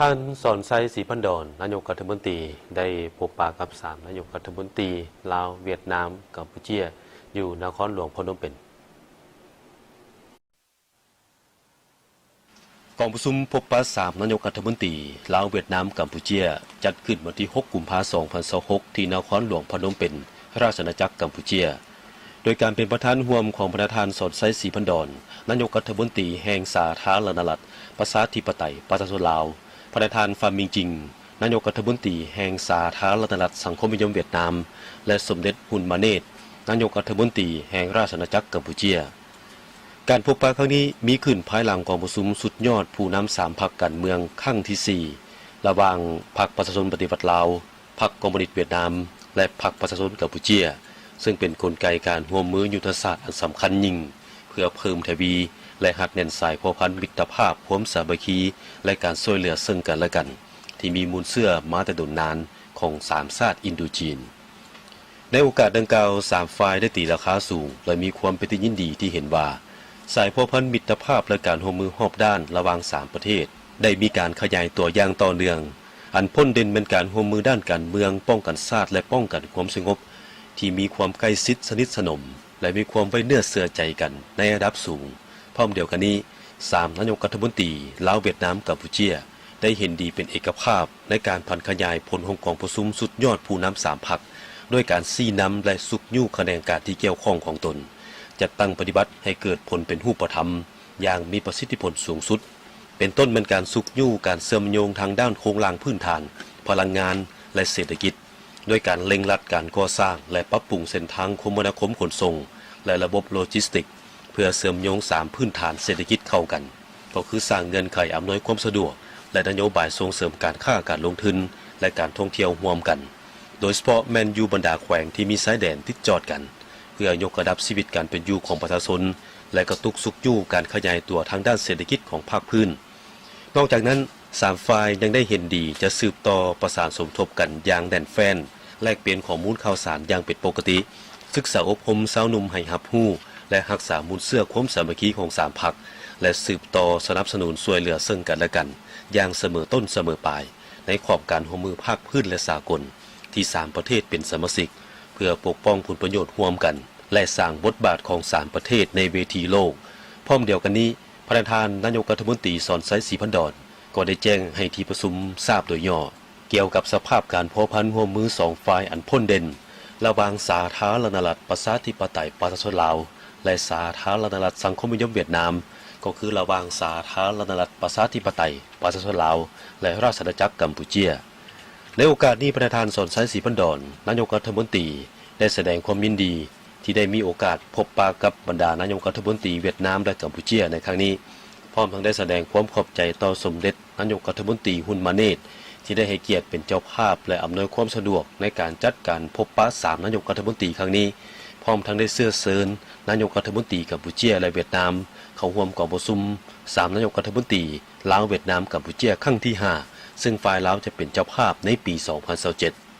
ท่านสอนไซศรีพันดอนนายกรัฐมนตรีได้พบปะกับ3นายกรัฐมนตรีลาวเวียดนามกัมพูชีอยู่นครหลวงพนมเปญกองประชุมพบปะ3นายกรัฐมนตรีลาวเวียดนามกัมพูชีจัดขึ้นวันที่6 กุมภาพันธ์ 2026ที่นครหลวงพนมเปญราชอาณาจักรกัมพูชีโดยการเป็นประธานร่วมของประธานสอนไซศรีพันดอนนายกรัฐมนตรีแห่งสาธารณรัฐประชาธิปไตยประชาชนลาวประธานฟามิงจิงนายกรัฐมนตรีแห่งสาธารณรัฐสังคมนิยมเวียดนามและสมเด็จฮุนมาเนตนายกรัฐมนตรีแห่งราชอาณาจักรกัมพูชีการพบปะครั้งนี้มีขึ้นภายหลังกองประชุมสุดยอดผู้นำ3พรรคการเมืองครั้งที่4ระหว่างพรรคประชาชนปฏิวัติลาวพรรคคอมมิวนิสต์เวียดนามและพรรคประชาชนกัมพูชีซึ่งเป็นกลไกการร่วมมือยุทธศาสตร์อันสำคัญยิ่งเพื่อเพิ่มทวีและหัดแน่นสายพัวพันมิตรภาพความสามัคคีและการช่วยเหลือซึ่งกันและกันที่มีมูลเชื่อมาแต่ดุนนานของ3ชาติอินโดจีนในโอกาสดังกล่าว3ฝ่ายได้ตีราคาสูงและมีความเป็นที่ยินดีที่เห็นว่าสายพัวพันมิตรภาพและการร่วมมือรอบด้านระหว่าง3ประเทศได้มีการขยายตัวอย่างต่อเนื่องอันพ้นเด่นเป็นการร่วมมือด้านการเมืองป้องกันชาติและป้องกันความสงบที่มีความใกล้ชิดสนิทสนมและมีความไว้เนื้อเชื่อใจกันในระดับสูงพร้อมเดียวกันนี้3นายกรัฐมนตรีลาวเวียดนามกัมพูชีได้เห็นดีเป็นเอกภาพในการพันขยายผลของกองประชุมสุดยอดผู้นำ3พรรคด้วยการชี้นำและสุกยู่คะแนนการที่เกี่ยวข้องของตนจัดตั้งปฏิบัติให้เกิดผลเป็นรูปธรรมอย่างมีประสิทธิผลสูงสุดเป็นต้นเป็นการสุกยู่การเชื่อมโยงทางด้านโครงสร้างพื้นฐานพลังงานและเศรษฐกิจด้วยการเร่งรัดการก่อสร้างและปรับปรุงเส้นทางคมนาคมขนส่งและระบบโลจิสติกส์เพื่อเชื่อมโยง3พื้นฐานเศรษฐกิจเข้ากันก็คือสร้างเงื่อนไขอำนวยความสะดวกและนโยบายส่งเสริมการค้าการลงทุนและการท่องเที่ยวร่วมกันโดยเฉพาะแม่นอยู่บรรดาแขวงที่มีชายแดนติดจอดกันเพื่อยกระดับชีวิตการเป็นอยู่ของประชาชนและกระตุกสุกยู่การขยายตัวทางด้านเศรษฐกิจของภาคพื้นนอกจากนั้น3ฝ่ายยังได้เห็นดีจะสืบต่อประสานสมทบกันอย่างแน่นแฟ้นแลกเปลี่ยนข้อมูลข่าวสารอย่างเป็นปกติศึกษาอบรมสาวหนุ่มให้รับรู้และรักษามูลเชื่อความสามัคคีของ3พรรคและสืบต่อสนับสนุนช่วยเหลือซึ่งกันและกันอย่างเสมอต้นเสมอปลายในขอบการร่วมมือภาคพื้นและสากลที่3ประเทศเป็นสมาชิกเพื่อปกป้องผลประโยชน์ร่วมกันและสร้างบทบาทของ3ประเทศในเวทีโลกพร้อมเดียวกันนี้ประธานนายกรัฐมนตรีสอนไซศรีพันดอนก็ได้แจ้งให้ที่ประชุมทราบโดยย่อเกี่ยวกับสภาพการพัวพันร่วมมือ2ฝ่ายอันพ้นเด่นระหว่างสาธารณรัฐประชาธิปไตยประชาชนลาวและสาธารณรัฐสังคมนิยมเวียดนามก็คือระหว่างสาธารณรัฐประชาธิปไตยประชาชนลาวและราชอาณาจักรกัมพูชีในโอกาสนี้ประธานสอนไซศรีพันดอนนายกรัฐมนตรีได้แสดงความยินดีที่ได้มีโอกาสพบปะกับบรรดานายกรัฐมนตรีเวียดนามและกัมพูชีในครั้งนี้พร้อมทั้งได้แสดงความขอบใจต่อสมเด็จนายกรัฐมนตรีฮุนมาเนตที่ได้ให้เกียรติเป็นเจ้าภาพและอำนวยความสะดวกในการจัดการพบปะ3นายกรัฐมนตรีครั้งนี้พร้อมทั้งได้เชิญนายกรัฐมนตรีกัมพูชีและเวียดนามเข้าร่วมกองประชุม3นายกรัฐมนตรีลาวเวียดนามกัมพูชีครั้งที่5ซึ่งฝ่ายลาวจะเป็นเจ้าภาพในปี 2027